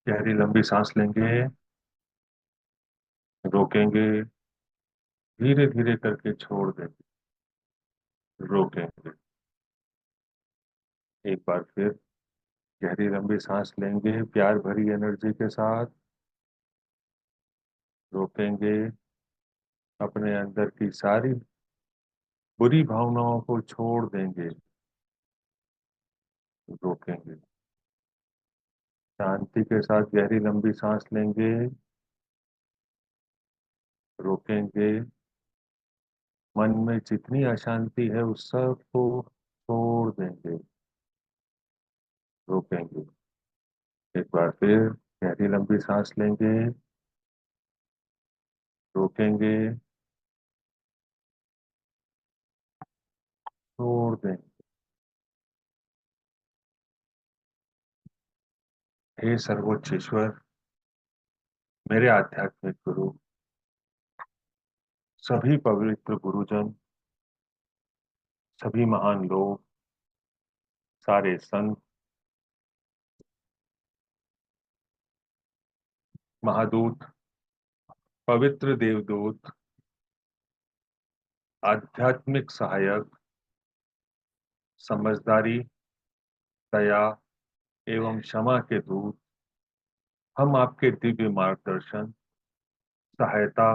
गहरी लंबी सांस लेंगे। रोकेंगे। धीरे धीरे करके छोड़ देंगे। रोकेंगे। एक बार फिर गहरी लंबी सांस लेंगे प्यार भरी एनर्जी के साथ। रोकेंगे। अपने अंदर की सारी बुरी भावनाओं को छोड़ देंगे। रोकेंगे। शांति के साथ गहरी लंबी सांस लेंगे। रोकेंगे। मन में जितनी अशांति है उस सब को छोड़ देंगे। रोकेंगे। एक बार फिर गहरी लंबी सांस लेंगे। रोकेंगे। छोड़ देंगे। हे सर्वोच्च ईश्वर, मेरे आध्यात्मिक गुरु, सभी पवित्र गुरुजन, सभी महान लोग, सारे संत, महादूत, पवित्र देवदूत, आध्यात्मिक सहायक, समझदारी, दया एवं क्षमा के दूत, हम आपके दिव्य मार्गदर्शन, सहायता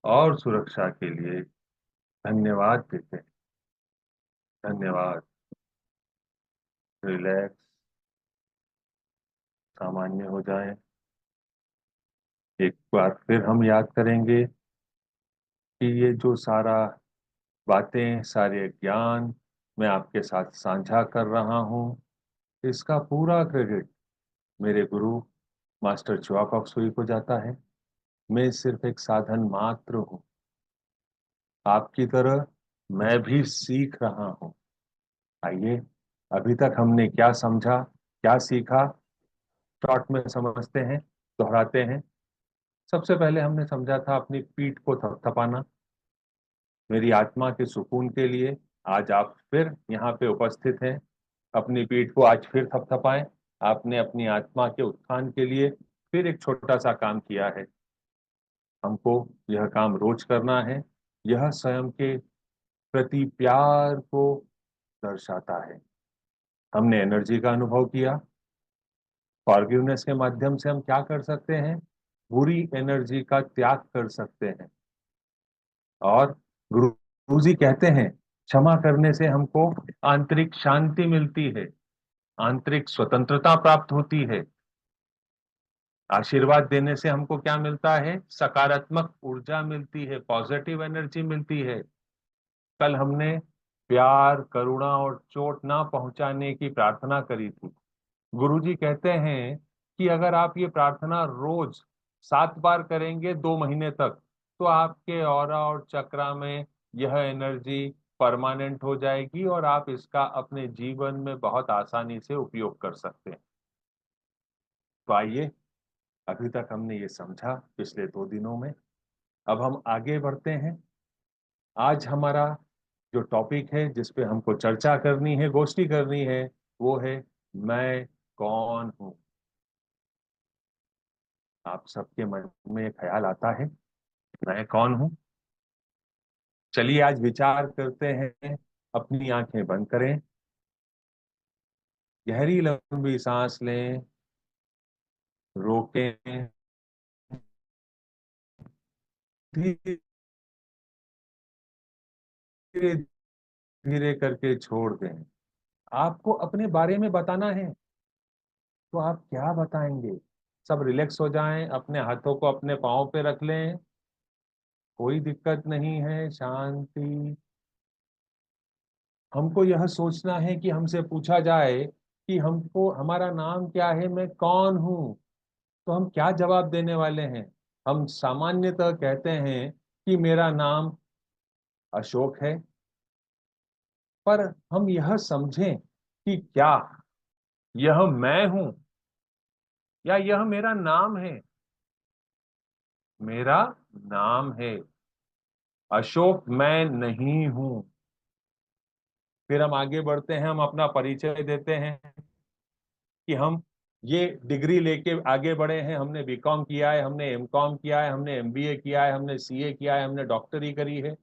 और सुरक्षा के लिए धन्यवाद देते हैं। धन्यवाद। रिलैक्स। सामान्य हो जाएं। एक बार फिर हम याद करेंगे कि ये जो सारा बातें, सारे ज्ञान मैं आपके साथ साझा कर रहा हूँ, इसका पूरा क्रेडिट मेरे गुरु मास्टर चुआ कॉक्सुई को जाता है। मैं सिर्फ एक साधन मात्र हूँ। आपकी तरह मैं भी सीख रहा हूँ। आइए, अभी तक हमने क्या समझा, क्या सीखा, शॉर्ट में समझते हैं, दोहराते हैं। सबसे पहले हमने समझा था अपनी पीठ को थपथपाना मेरी आत्मा के सुकून के लिए। आज आप फिर यहाँ पे उपस्थित हैं। अपनी पीठ को आज फिर थपथपाएं। आपने अपनी आत्मा के उत्थान के लिए फिर एक छोटा सा काम किया है। हमको यह काम रोज करना है। यह स्वयं के प्रति प्यार को दर्शाता है। हमने एनर्जी का अनुभव किया। फॉरगिवनेस के माध्यम से हम क्या कर सकते हैं? बुरी एनर्जी का त्याग कर सकते हैं। और गुरु जी कहते हैं क्षमा करने से हमको आंतरिक शांति मिलती है, आंतरिक स्वतंत्रता प्राप्त होती है। आशीर्वाद देने से हमको क्या मिलता है? सकारात्मक ऊर्जा मिलती है, पॉजिटिव एनर्जी मिलती है। कल हमने प्यार, करुणा और चोट ना पहुंचाने की प्रार्थना करी थी। गुरुजी कहते हैं कि अगर आप ये प्रार्थना रोज 7 बार करेंगे 2 महीने तक, तो आपके ऑरा और चक्रा में यह एनर्जी परमानेंट हो जाएगी और आप इसका अपने जीवन में बहुत आसानी से उपयोग कर सकते हैं। तो आइए, अभी तक हमने ये समझा पिछले 2 दिनों में। अब हम आगे बढ़ते हैं। आज हमारा जो टॉपिक है, जिस पे हमको चर्चा करनी है, गोष्ठी करनी है, वो है मैं कौन हूं। आप सबके मन में एक ख्याल आता है, मैं कौन हूं? चलिए आज विचार करते हैं। अपनी आंखें बंद करें। गहरी लंबी सांस लें। रोकें। धीरे धीरे करके छोड़ दें। आपको अपने बारे में बताना है, तो आप क्या बताएंगे? सब रिलैक्स हो जाएं, अपने हाथों को अपने पाँव पे रख लें। कोई दिक्कत नहीं है, शांति। हमको यह सोचना है कि हमसे पूछा जाए कि हमको हमारा नाम क्या है, मैं कौन हूं, तो हम क्या जवाब देने वाले हैं? हम सामान्यतः कहते हैं कि मेरा नाम अशोक है। पर हम यह समझें कि क्या यह मैं हूं या यह मेरा नाम है? मेरा नाम है। अशोक मैं नहीं हूं। फिर हम आगे बढ़ते हैं, हम अपना परिचय देते हैं कि हम ये डिग्री लेके आगे बढ़े हैं, हमने बीकॉम किया है, हमने एमकॉम किया है, हमने एमबीए किया है, हमने सीए किया है, हमने डॉक्टरी करी है।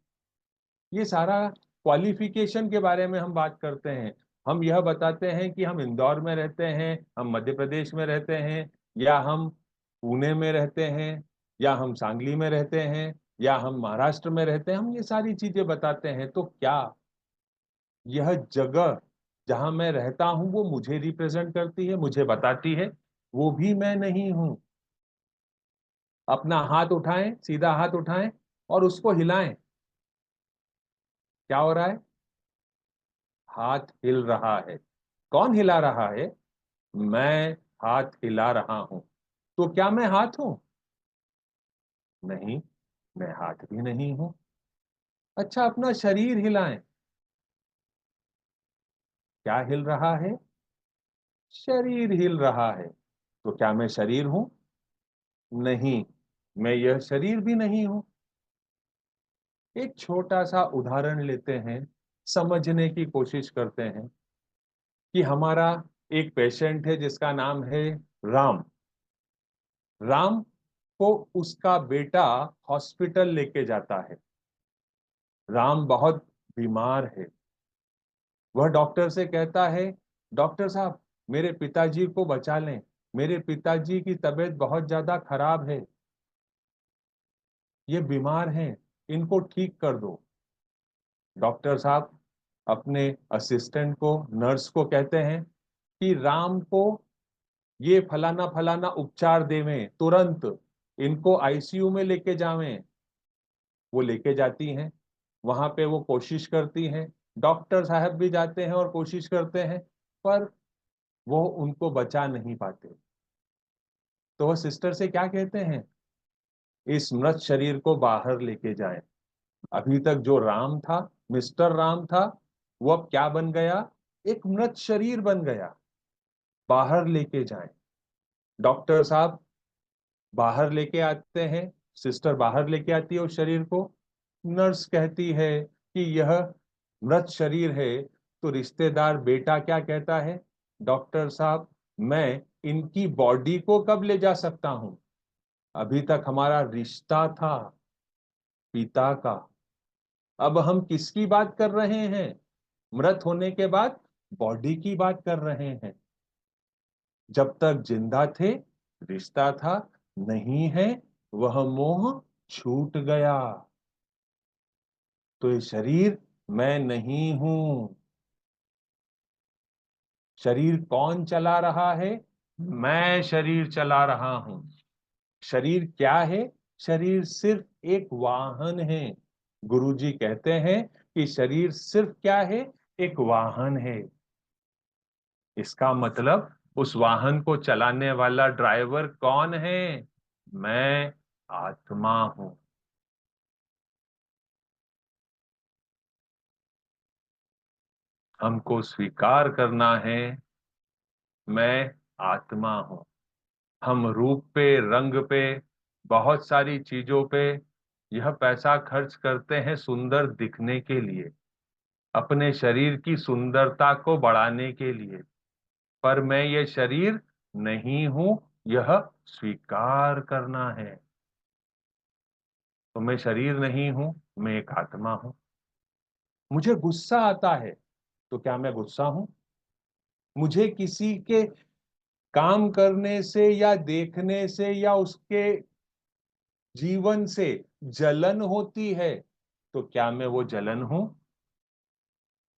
ये सारा क्वालिफिकेशन के बारे में हम बात करते हैं। हम यह बताते हैं कि हम इंदौर में रहते हैं, हम मध्य प्रदेश में रहते हैं, या हम पुणे में रहते हैं, या हम सांगली में रहते हैं, या हम महाराष्ट्र में रहते हैं। हम ये सारी चीजें बताते हैं। तो क्या यह जगह जहां मैं रहता हूं वो मुझे रिप्रेजेंट करती है, मुझे बताती है? वो भी मैं नहीं हूं। अपना हाथ उठाएं, सीधा हाथ उठाएं और उसको हिलाएं। क्या हो रहा है? हाथ हिल रहा है। कौन हिला रहा है? मैं हाथ हिला रहा हूं। तो क्या मैं हाथ हूं? नहीं, मैं हाथ भी नहीं हूं। अच्छा, अपना शरीर हिलाएं। क्या हिल रहा है? शरीर हिल रहा है। तो क्या मैं शरीर हूं? नहीं, मैं यह शरीर भी नहीं हूं। एक छोटा सा उदाहरण लेते हैं, समझने की कोशिश करते हैं कि हमारा एक पेशेंट है जिसका नाम है राम। राम को उसका बेटा हॉस्पिटल लेके जाता है। राम बहुत बीमार है। वह डॉक्टर से कहता है, डॉक्टर साहब, मेरे पिताजी को बचा लें, मेरे पिताजी की तबीयत बहुत ज्यादा खराब है, ये बीमार हैं, इनको ठीक कर दो। डॉक्टर साहब अपने असिस्टेंट को, नर्स को कहते हैं कि राम को ये फलाना फलाना उपचार देवें तुरंत, इनको आईसीयू में लेके जावें। वो लेके जाती हैं, वहां पे वो कोशिश करती हैं, डॉक्टर साहब भी जाते हैं और कोशिश करते हैं, पर वो उनको बचा नहीं पाते। तो वह सिस्टर से क्या कहते हैं? इस मृत शरीर को बाहर लेके जाएं। अभी तक जो राम था, मिस्टर राम था, वो अब क्या बन गया? एक मृत शरीर बन गया। बाहर लेके जाएं। डॉक्टर साहब बाहर लेके आते हैं, सिस्टर बाहर लेके आती है उस शरीर को। नर्स कहती है कि यह मृत शरीर है। तो रिश्तेदार बेटा क्या कहता है? डॉक्टर साहब, मैं इनकी बॉडी को कब ले जा सकता हूं? अभी तक हमारा रिश्ता था पिता का। अब हम किसकी बात कर रहे हैं? मृत होने के बाद बॉडी की बात कर रहे हैं। जब तक जिंदा थे रिश्ता था, नहीं है, वह मोह छूट गया। तो ये शरीर मैं नहीं हूं। शरीर कौन चला रहा है? मैं शरीर चला रहा हूं। शरीर क्या है? शरीर सिर्फ एक वाहन है। गुरुजी कहते हैं कि शरीर सिर्फ क्या है? एक वाहन है। इसका मतलब उस वाहन को चलाने वाला ड्राइवर कौन है? मैं आत्मा हूं। हमको स्वीकार करना है, मैं आत्मा हूं। हम रूप पे, रंग पे, बहुत सारी चीजों पे यह पैसा खर्च करते हैं सुंदर दिखने के लिए, अपने शरीर की सुंदरता को बढ़ाने के लिए। पर मैं ये शरीर नहीं हूं, यह स्वीकार करना है। तो मैं शरीर नहीं हूं, मैं एक आत्मा हूं। मुझे गुस्सा आता है, तो क्या मैं गुस्सा हूं? मुझे किसी के काम करने से या देखने से या उसके जीवन से जलन होती है, तो क्या मैं वो जलन हूं?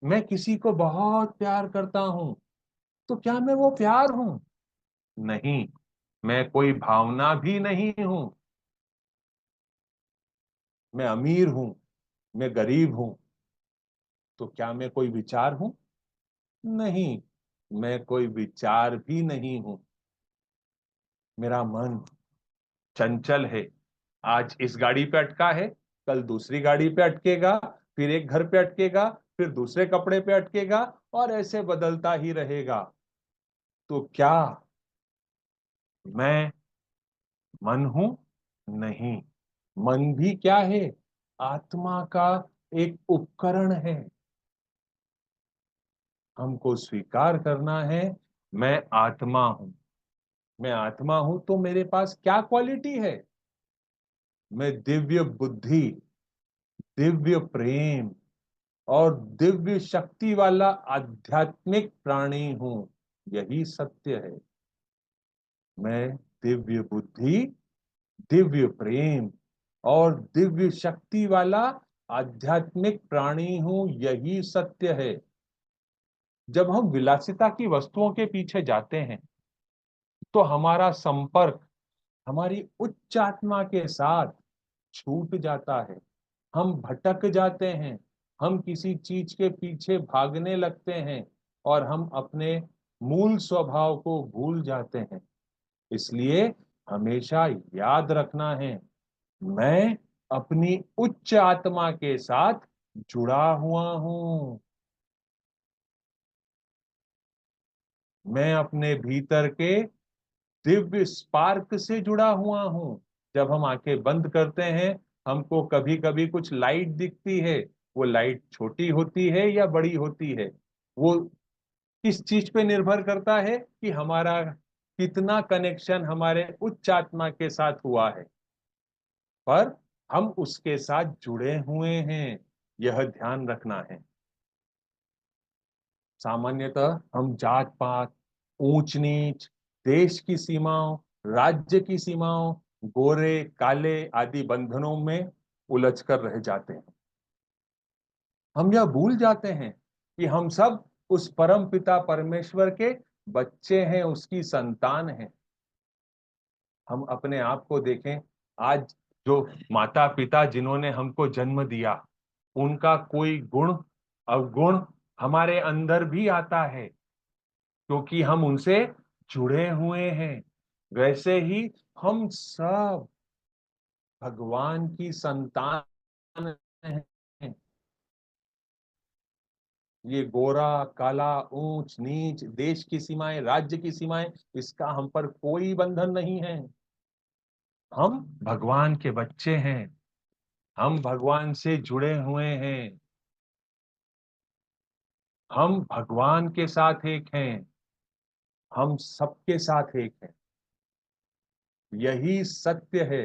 मैं किसी को बहुत प्यार करता हूं, तो क्या मैं वो प्यार हूं? नहीं, मैं कोई भावना भी नहीं हूं। मैं अमीर हूं, मैं गरीब हूं, तो क्या मैं कोई विचार हूं? नहीं, मैं कोई विचार भी नहीं हूं। मेरा मन चंचल है। आज इस गाड़ी पे अटका है, कल दूसरी गाड़ी पे अटकेगा, फिर एक घर पे अटकेगा, फिर दूसरे कपड़े पे अटकेगा, और ऐसे बदलता ही रहेगा। तो क्या मैं मन हूं? नहीं, मन भी क्या है? आत्मा का एक उपकरण है। हमको स्वीकार करना है, मैं आत्मा हूं। मैं आत्मा हूं तो मेरे पास क्या क्वालिटी है? मैं दिव्य बुद्धि, दिव्य प्रेम और दिव्य शक्ति वाला आध्यात्मिक प्राणी हूं। यही सत्य है। मैं दिव्य बुद्धि, दिव्य प्रेम और दिव्य शक्ति वाला आध्यात्मिक प्राणी हूं। यही सत्य है। जब हम विलासिता की वस्तुओं के पीछे जाते हैं तो हमारा संपर्क हमारी उच्च आत्मा के साथ छूट जाता है। हम भटक जाते हैं। हम किसी चीज के पीछे भागने लगते हैं और हम अपने मूल स्वभाव को भूल जाते हैं। इसलिए हमेशा याद रखना है, मैं अपनी उच्च आत्मा के साथ जुड़ा हुआ हूं। मैं अपने भीतर के दिव्य स्पार्क से जुड़ा हुआ हूं। जब हम आंखें बंद करते हैं, हमको कभी कभी कुछ लाइट दिखती है। वो लाइट छोटी होती है या बड़ी होती है, वो किस चीज पे निर्भर करता है कि हमारा कितना कनेक्शन हमारे उच्च आत्मा के साथ हुआ है। पर हम उसके साथ जुड़े हुए हैं, यह ध्यान रखना है। सामान्यतः हम जात पात, ऊंच नीच, देश की सीमाओं, राज्य की सीमाओं, गोरे काले आदि बंधनों में उलझ कर रह जाते हैं। हम यह भूल जाते हैं कि हम सब उस परम पिता परमेश्वर के बच्चे हैं, उसकी संतान हैं। हम अपने आप को देखें। आज जो माता पिता जिन्होंने हमको जन्म दिया, उनका कोई गुण अवगुण हमारे अंदर भी आता है, क्योंकि हम उनसे जुड़े हुए हैं। वैसे ही हम सब भगवान की संतान हैं। ये गोरा काला, ऊंच नीच, देश की सीमाएं, राज्य की सीमाएं, इसका हम पर कोई बंधन नहीं है। हम भगवान के बच्चे हैं। हम भगवान से जुड़े हुए हैं। हम भगवान के साथ एक हैं। हम सबके साथ एक हैं। यही सत्य है।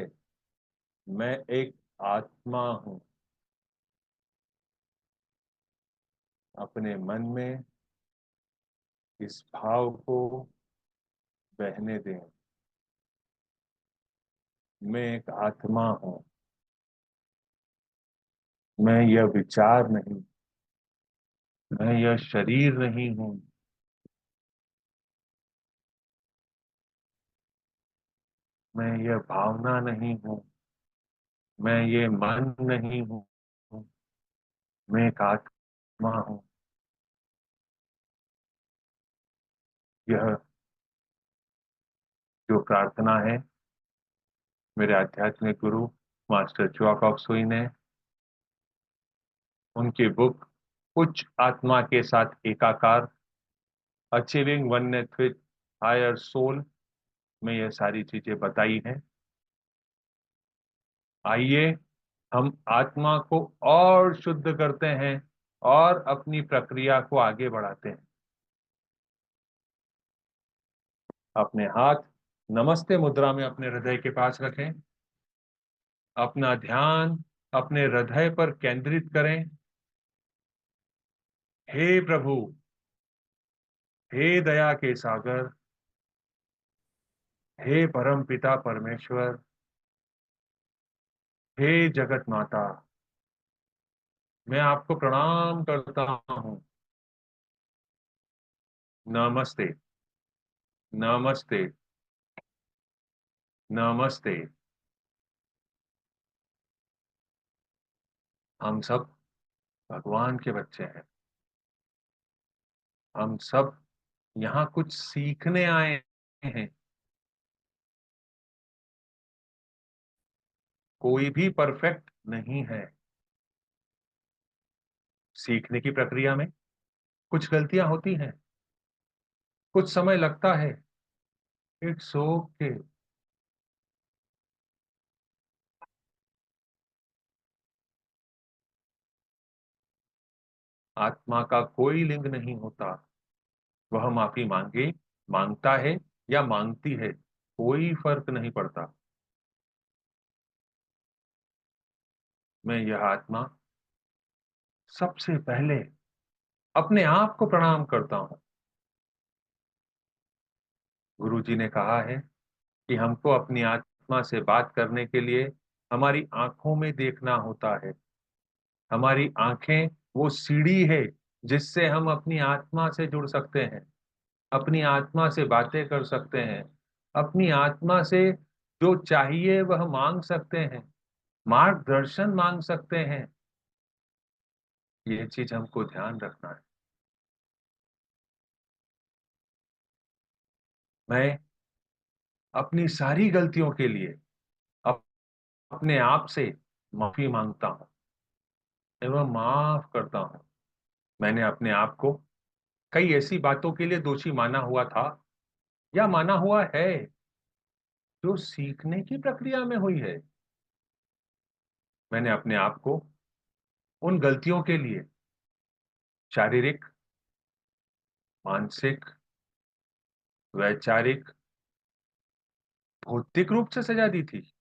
मैं एक आत्मा हूं। अपने मन में इस भाव को बहने दें। मैं एक आत्मा हूं। मैं यह विचार नहीं, मैं यह शरीर नहीं हूं। मैं यह भावना नहीं हूं। मैं ये मन नहीं हूं। मैं एक आत्मा हूं। यह जो प्रार्थना है, मेरे आध्यात्मिक गुरु मास्टर च्योक सुई ने उनकी बुक उच्च आत्मा के साथ एकाकार, achieving oneness with higher soul में यह सारी चीजें बताई हैं। आइए हम आत्मा को और शुद्ध करते हैं और अपनी प्रक्रिया को आगे बढ़ाते हैं। अपने हाथ नमस्ते मुद्रा में अपने हृदय के पास रखें। अपना ध्यान अपने हृदय पर केंद्रित करें। हे प्रभु, हे दया के सागर, हे परम पिता परमेश्वर, हे जगत माता, मैं आपको प्रणाम करता हूँ। नमस्ते, नमस्ते, नमस्ते। हम सब भगवान के बच्चे हैं। हम सब यहाँ कुछ सीखने आए हैं। कोई भी परफेक्ट नहीं है। सीखने की प्रक्रिया में कुछ गलतियां होती हैं, कुछ समय लगता है। It's okay. आत्मा का कोई लिंग नहीं होता। वह माफी मांगे, मांगता है या मांगती है, कोई फर्क नहीं पड़ता। मैं यह आत्मा सबसे पहले अपने आप को प्रणाम करता हूं। गुरु जी ने कहा है कि हमको अपनी आत्मा से बात करने के लिए हमारी आंखों में देखना होता है। हमारी आंखें वो सीढ़ी है जिससे हम अपनी आत्मा से जुड़ सकते हैं, अपनी आत्मा से बातें कर सकते हैं, अपनी आत्मा से जो चाहिए वह मांग सकते हैं, मार्गदर्शन मांग सकते हैं। ये चीज हमको ध्यान रखना है। मैं अपनी सारी गलतियों के लिए अप- अपने आप से माफी मांगता हूं एवं माफ करता हूं। मैंने अपने आप को कई ऐसी बातों के लिए दोषी माना हुआ था या माना हुआ है जो सीखने की प्रक्रिया में हुई है। मैंने अपने आप को उन गलतियों के लिए शारीरिक, मानसिक, वैचारिक, भौतिक रूप से सजा दी थी।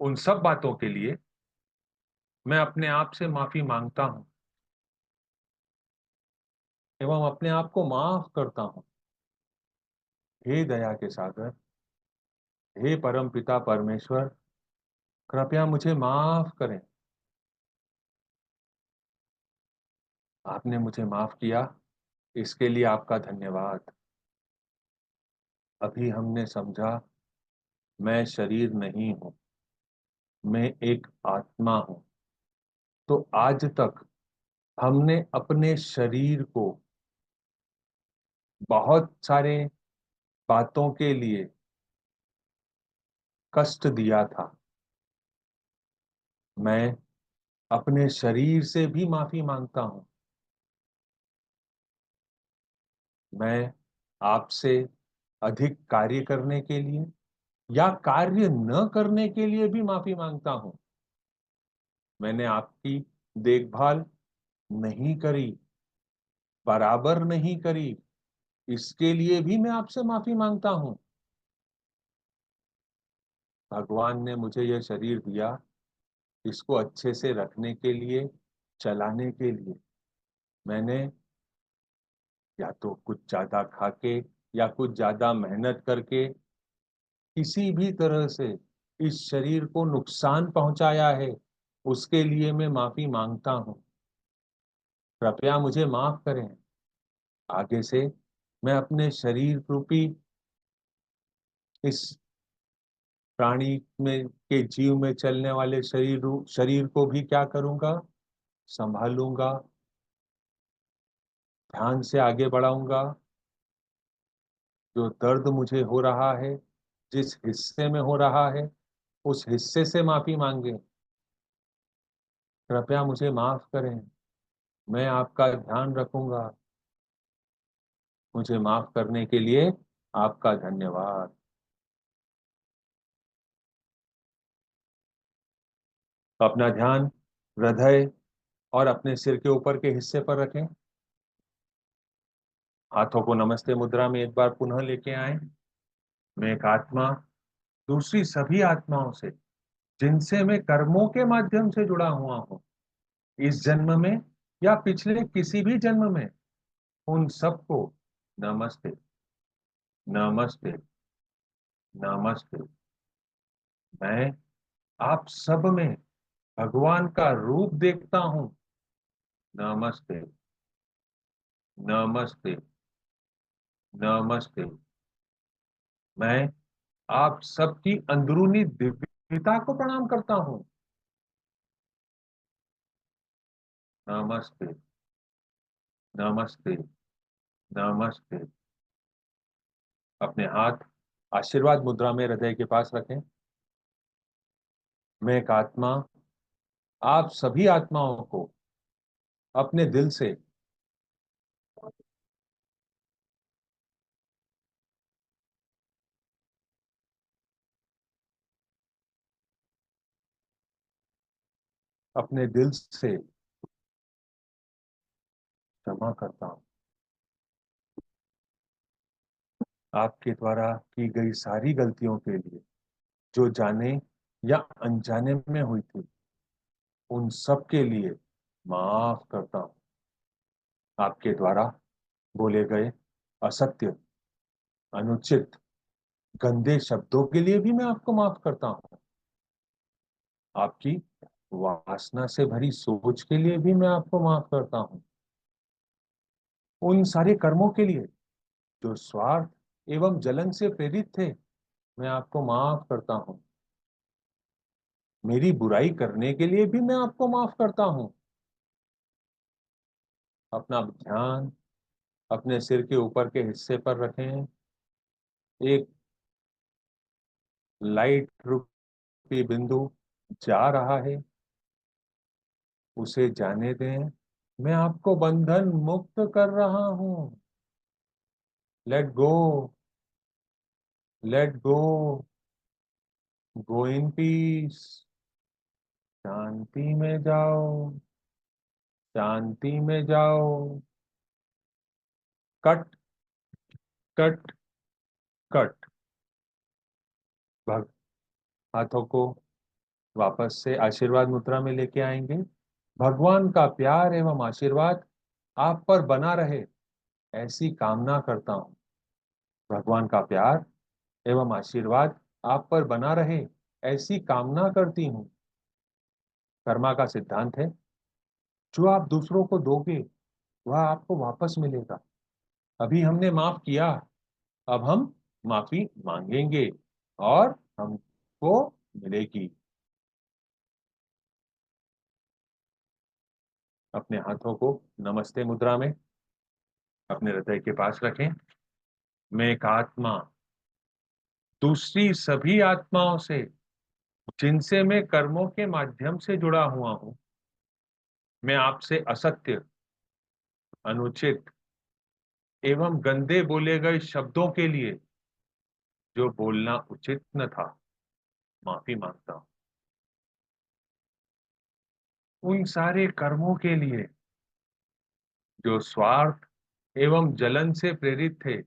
उन सब बातों के लिए मैं अपने आप से माफी मांगता हूं एवं अपने आप को माफ करता हूं। हे दया के सागर, हे परम पिता परमेश्वर, कृपया मुझे माफ करें। आपने मुझे माफ किया, इसके लिए आपका धन्यवाद। अभी हमने समझा, मैं शरीर नहीं हूं, मैं एक आत्मा हूं। तो आज तक हमने अपने शरीर को बहुत सारे बातों के लिए कष्ट दिया था। मैं अपने शरीर से भी माफी मांगता हूं। मैं आपसे अधिक कार्य करने के लिए या कार्य न करने के लिए भी माफी मांगता हूं। मैंने आपकी देखभाल नहीं करी, बराबर नहीं करी, इसके लिए भी मैं आपसे माफी मांगता हूं। भगवान ने मुझे यह शरीर दिया इसको अच्छे से रखने के लिए, चलाने के लिए। मैंने या तो कुछ ज्यादा खा के या कुछ ज्यादा मेहनत करके किसी भी तरह से इस शरीर को नुकसान पहुंचाया है, उसके लिए मैं माफी मांगता हूं। कृपया मुझे माफ करें। आगे से मैं अपने शरीर रूपी इस प्राणी में के जीव में चलने वाले शरीर को भी क्या करूंगा, संभालूंगा, ध्यान से आगे बढ़ाऊंगा। जो दर्द मुझे हो रहा है, जिस हिस्से में हो रहा है, उस हिस्से से माफी मांगे। कृपया मुझे माफ करें, मैं आपका ध्यान रखूंगा। मुझे माफ करने के लिए आपका धन्यवाद। अपना ध्यान हृदय और अपने सिर के ऊपर के हिस्से पर रखें। हाथों को नमस्ते मुद्रा में एक बार पुनः लेके आए। मैं एक आत्मा दूसरी सभी आत्माओं से जिनसे मैं कर्मों के माध्यम से जुड़ा हुआ हूं, इस जन्म में या पिछले किसी भी जन्म में, उन सबको नमस्ते, नमस्ते, नमस्ते। मैं आप सब में भगवान का रूप देखता हूं। नमस्ते, नमस्ते, नमस्ते। मैं आप सबकी अंदरूनी दिव्यता को प्रणाम करता हूं। नमस्ते, नमस्ते, नमस्ते। अपने हाथ आशीर्वाद मुद्रा में हृदय के पास रखें। मैं एक आत्मा आप सभी आत्माओं को अपने दिल से अपने दिल से क्षमा करता हूं। आपके द्वारा की गई सारी गलतियों के लिए, जो जाने या अनजाने में हुई थी, उन सब के लिए माफ करता हूँ। आपके द्वारा बोले गए असत्य, अनुचित, गंदे शब्दों के लिए भी मैं आपको माफ करता हूँ। आपकी वासना से भरी सोच के लिए भी मैं आपको माफ करता हूँ। उन सारे कर्मों के लिए जो स्वार्थ एवं जलन से प्रेरित थे, मैं आपको माफ करता हूँ। मेरी बुराई करने के लिए भी मैं आपको माफ करता हूँ। अपना ध्यान अपने सिर के ऊपर के हिस्से पर रखें। एक लाइट रूपी बिंदु जा रहा है, उसे जाने दें। मैं आपको बंधन मुक्त कर रहा हूं। Let go, let go, go in peace. शांति में जाओ, शांति में जाओ। Cut, cut, cut. भग हाथों को वापस से आशीर्वाद मुद्रा में लेके आएंगे। भगवान का प्यार एवं आशीर्वाद आप पर बना रहे, ऐसी कामना करता हूं। भगवान का प्यार एवं आशीर्वाद आप पर बना रहे, ऐसी कामना करती हूँ। कर्मा का सिद्धांत है, जो आप दूसरों को दोगे वह आपको वापस मिलेगा। अभी हमने माफ किया, अब हम माफी मांगेंगे और हमको मिलेगी। अपने हाथों को नमस्ते मुद्रा में अपने हृदय के पास रखें। मैं एक आत्मा, दूसरी सभी आत्माओं से जिनसे मैं कर्मों के माध्यम से जुड़ा हुआ हूं, मैं आपसे असत्य, अनुचित एवं गंदे बोले गए शब्दों के लिए, जो बोलना उचित न था, माफी मांगता हूं। उन सारे कर्मों के लिए जो स्वार्थ एवं जलन से प्रेरित थे,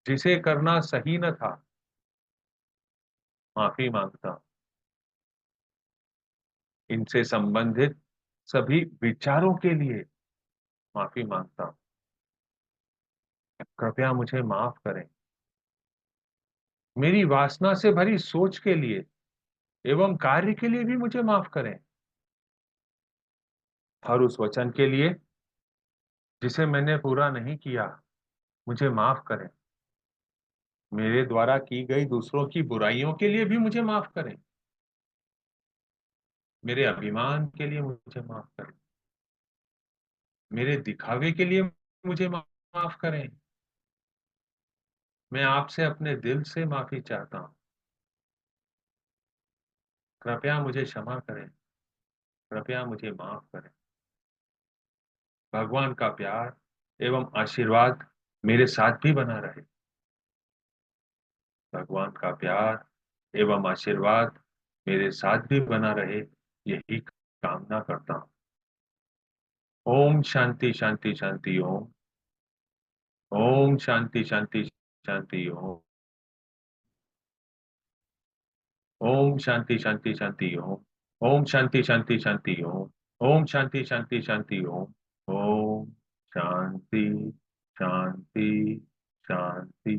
जिसे करना सही न था, माफी मांगता हूं। इनसे संबंधित सभी विचारों के लिए माफी मांगता हूं। कृपया मुझे माफ करें। मेरी वासना से भरी सोच के लिए एवं कार्य के लिए भी मुझे माफ करें। हर उस वचन के लिए जिसे मैंने पूरा नहीं किया, मुझे माफ करें। मेरे द्वारा की गई दूसरों की बुराइयों के लिए भी मुझे माफ करें। मेरे अभिमान के लिए मुझे माफ करें। मेरे दिखावे के लिए मुझे माफ करें। मैं आपसे अपने दिल से माफी चाहता हूं। कृपया मुझे क्षमा करें। कृपया मुझे माफ करें। भगवान का प्यार एवं आशीर्वाद मेरे साथ भी बना रहे। भगवान का प्यार एवं आशीर्वाद मेरे साथ भी बना रहे, यही कामना करता हूं। ओम शांति शांति शांति ओम। ओम शांति शांति शांति ओम। ओम शांति शांति शांति ओम। ओम शांति शांति शांति ओम। ओम शांति शांति शांति ओम। ओम शांति शांति शांति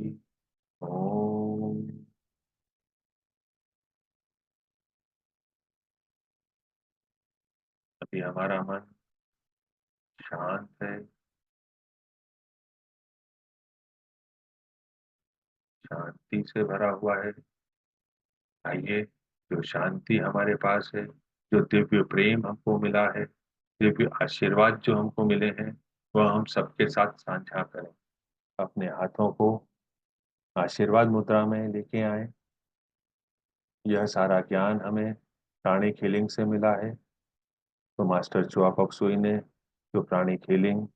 ओम। अभी हमारा मन शांत है, शांति से भरा हुआ है। आइए, जो शांति हमारे पास है, जो दिव्य प्रेम हमको मिला है, दिव्य आशीर्वाद जो हमको मिले हैं, वह हम सबके साथ साझा करें। अपने हाथों को आशीर्वाद मुद्रा में लेके आए। यह सारा ज्ञान हमें प्राणिक हीलिंग से मिला है। तो मास्टर चुआ पक्सुई ने जो प्राणिक हीलिंग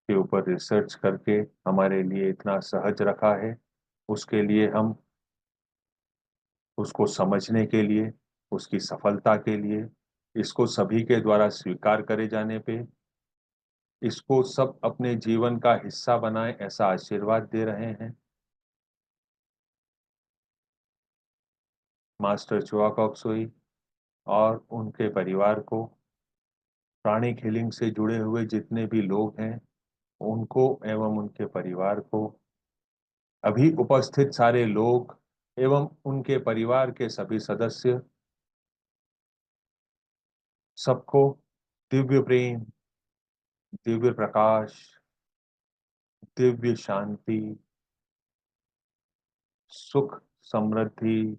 के ऊपर रिसर्च करके हमारे लिए इतना सहज रखा है, उसके लिए हम उसको समझने के लिए, उसकी सफलता के लिए, इसको सभी के द्वारा स्वीकार करे जाने पे इसको सब अपने जीवन का हिस्सा बनाएं, ऐसा आशीर्वाद दे रहे हैं। मास्टर चुआ कॉक्सोई और उनके परिवार को, प्राणिक हीलिंग से जुड़े हुए जितने भी लोग हैं उनको एवं उनके परिवार को, अभी उपस्थित सारे लोग एवं उनके परिवार के सभी सदस्य, सबको दिव्य प्रेम, दिव्य प्रकाश, दिव्य शांति, सुख, समृद्धि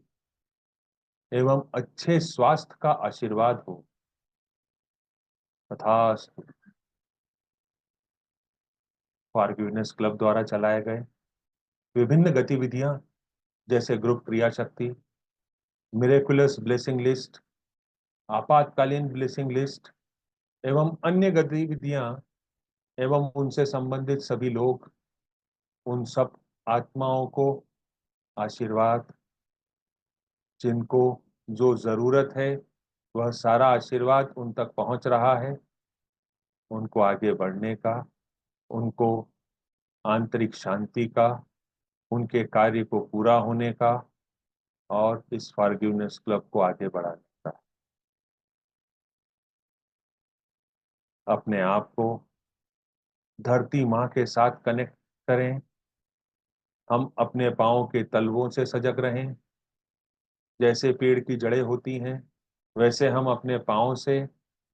एवं अच्छे स्वास्थ्य का आशीर्वाद हो। तथास्तु। फॉरगिवनेस क्लब द्वारा चलाए गए विभिन्न गतिविधियां जैसे ग्रुप क्रिया शक्ति, मिरेकुलस ब्लेसिंग लिस्ट, आपातकालीन ब्लेसिंग लिस्ट एवं अन्य गतिविधियां एवं उनसे संबंधित सभी लोग, उन सब आत्माओं को आशीर्वाद, जिनको जो जरूरत है वह सारा आशीर्वाद उन तक पहुंच रहा है, उनको आगे बढ़ने का, उनको आंतरिक शांति का, उनके कार्य को पूरा होने का और इस फॉरगिवनेस क्लब को आगे बढ़ाने का। अपने आप को धरती माँ के साथ कनेक्ट करें। हम अपने पाँव के तलवों से सजग रहें। जैसे पेड़ की जड़ें होती हैं वैसे हम अपने पाँव से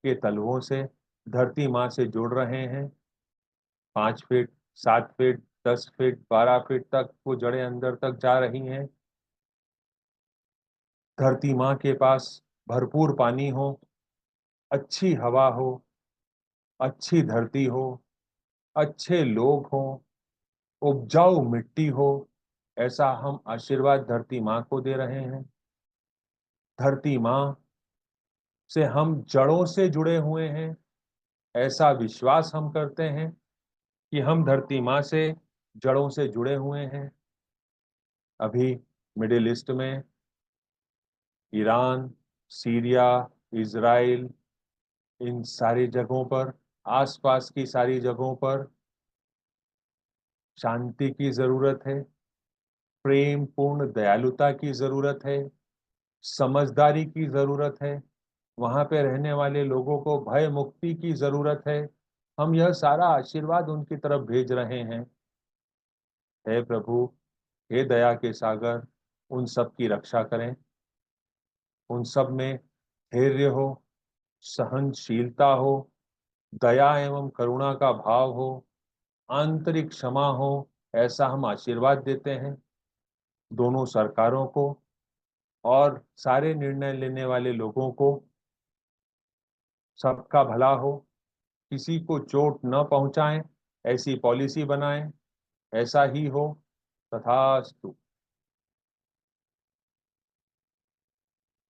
के तलवों से धरती माँ से जुड़ रहे हैं। 5 फीट, 7 फीट, 10 फीट, 12 फीट तक वो जड़ें अंदर तक जा रही हैं। धरती माँ के पास भरपूर पानी हो, अच्छी हवा हो, अच्छी धरती हो, अच्छे लोग हों, उपजाऊ मिट्टी हो, ऐसा हम आशीर्वाद धरती माँ को दे रहे हैं। धरती माँ से हम जड़ों से जुड़े हुए हैं, ऐसा विश्वास हम करते हैं कि हम धरती माँ से जड़ों से जुड़े हुए हैं। अभी मिडिल ईस्ट में ईरान, सीरिया, इजराइल, इन सारी जगहों पर, आसपास की सारी जगहों पर शांति की जरूरत है, प्रेम पूर्ण दयालुता की जरूरत है, समझदारी की जरूरत है। वहां पे रहने वाले लोगों को भय मुक्ति की जरूरत है। हम यह सारा आशीर्वाद उनकी तरफ भेज रहे हैं। हे प्रभु, हे दया के सागर, उन सब की रक्षा करें। उन सब में धैर्य हो, सहनशीलता हो, दया एवं करुणा का भाव हो, आंतरिक क्षमा हो, ऐसा हम आशीर्वाद देते हैं। दोनों सरकारों को और सारे निर्णय लेने वाले लोगों को सबका भला हो, किसी को चोट न पहुंचाएं, ऐसी पॉलिसी बनाएं, ऐसा ही हो। तथास्तु।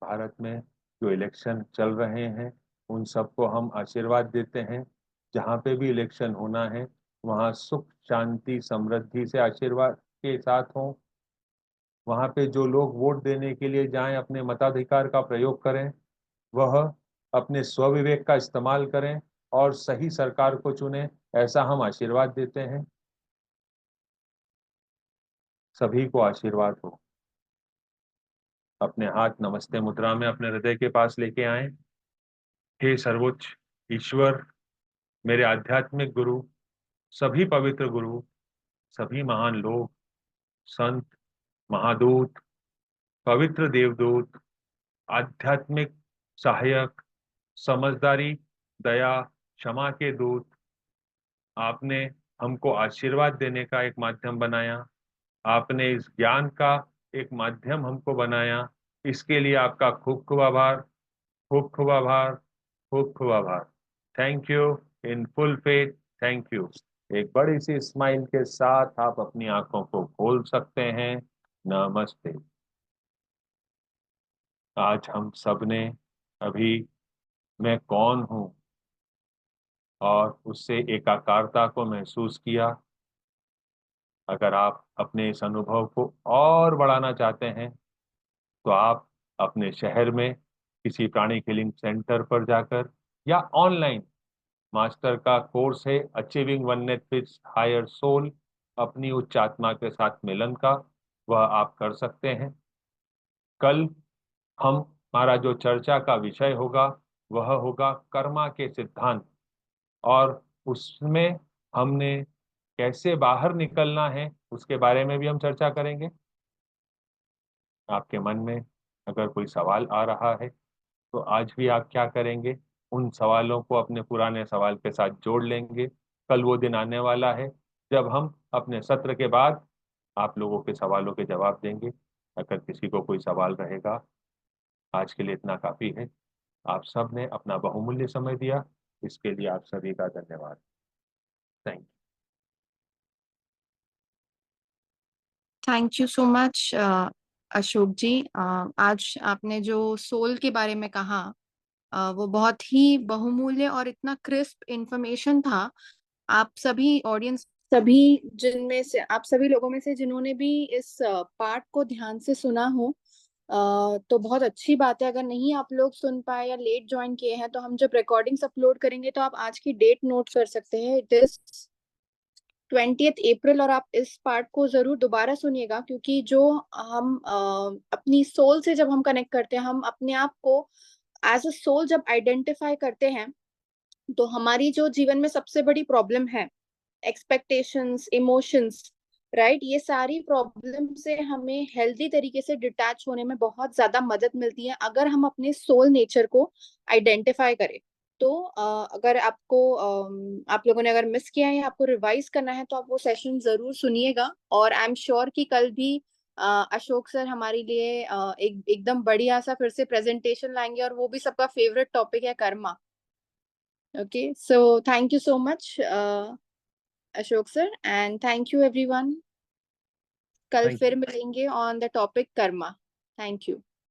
भारत में जो इलेक्शन चल रहे हैं उन सबको हम आशीर्वाद देते हैं। जहाँ पे भी इलेक्शन होना है वहाँ सुख, शांति, समृद्धि से आशीर्वाद के साथ हों। वहाँ पे जो लोग वोट देने के लिए जाएं, अपने मताधिकार का प्रयोग करें, वह अपने स्वविवेक का इस्तेमाल करें और सही सरकार को चुनें, ऐसा हम आशीर्वाद देते हैं। सभी को आशीर्वाद हो। अपने हाथ नमस्ते मुद्रा में अपने हृदय के पास लेके आएं। हे सर्वोच्च ईश्वर, मेरे आध्यात्मिक गुरु, सभी पवित्र गुरु, सभी महान लोग, संत, महादूत, पवित्र देवदूत, आध्यात्मिक सहायक, समझदारी, दया, क्षमा के दूत, आपने हमको आशीर्वाद देने का एक माध्यम बनाया। आपने इस ज्ञान का एक माध्यम हमको बनाया। इसके लिए आपका खूब खूब आभार, खूब खूब आभार, खूब खूब आभार। Thank you in full faith. Thank you. एक बड़ी सी स्माइल के साथ आप अपनी आंखों को खोल सकते हैं। नमस्ते। आज हम सब ने अभी मैं कौन हूं और उससे एकाकारता को महसूस किया। अगर आप अपने इस अनुभव को और बढ़ाना चाहते हैं तो आप अपने शहर में किसी प्राणिक हीलिंग सेंटर पर जाकर या ऑनलाइन मास्टर का कोर्स है achieving oneness with higher soul, अपनी उच्च आत्मा के साथ मिलन का, वह आप कर सकते हैं। कल हमारा जो चर्चा का विषय होगा वह होगा कर्मा के सिद्धांत, और उसमें हमने कैसे बाहर निकलना है उसके बारे में भी हम चर्चा करेंगे। आपके मन में अगर कोई सवाल आ रहा है तो आज भी आप क्या करेंगे, उन सवालों को अपने पुराने सवाल के साथ जोड़ लेंगे। कल वो दिन आने वाला है जब हम अपने सत्र के बाद आप लोगों के सवालों के जवाब देंगे। अगर किसी को कोई सवाल रहेगा, आज के लिए इतना काफी है। आप सब ने अपना बहुमूल्य समय दिया, इसके लिए आप सभी का धन्यवाद। Thank thank you so much Ashok ji. आज आपने जो सोल के बारे में कहा वो बहुत ही बहुमूल्य और इतना क्रिस्प इंफॉर्मेशन था। आप सभी ऑडियंस, सभी जिनमें से आप सभी लोगों में से जिन्होंने भी इस पार्ट को ध्यान से सुना हो तो बहुत अच्छी बात है। अगर नहीं आप लोग सुन पाए या लेट ज्वाइन किए हैं तो हम जब रिकॉर्डिंग्स अपलोड करेंगे तो आप आज की डेट नोट कर सकते हैं, इट इज 20 अप्रैल। और आप इस पार्ट को जरूर दोबारा सुनिएगा, क्योंकि जो हम अपनी सोल से जब हम कनेक्ट करते हैं, हम अपने आप को एज अ सोल जब आइडेंटिफाई करते हैं, तो हमारी जो जीवन में सबसे बड़ी प्रॉब्लम है, एक्सपेक्टेशंस, इमोशंस, राइट, ये सारी प्रॉब्लम से हमें हेल्दी तरीके से डिटैच होने में बहुत ज्यादा मदद मिलती है अगर हम अपने सोल नेचर को आइडेंटिफाई करें। तो अगर आपको आप लोगों ने अगर मिस किया है या आपको रिवाइज करना है तो आप वो सेशन जरूर सुनिएगा। और आई एम श्योर कि कल भी अशोक सर हमारे लिए एकदम बढ़िया सा फिर से प्रेजेंटेशन लाएंगे, और वो भी सबका फेवरेट टॉपिक है Karma. Okay, so thank you so much Ashok sir, and thank you everyone. कल थैंक फिर मिलेंगे on the topic Karma. Thank you.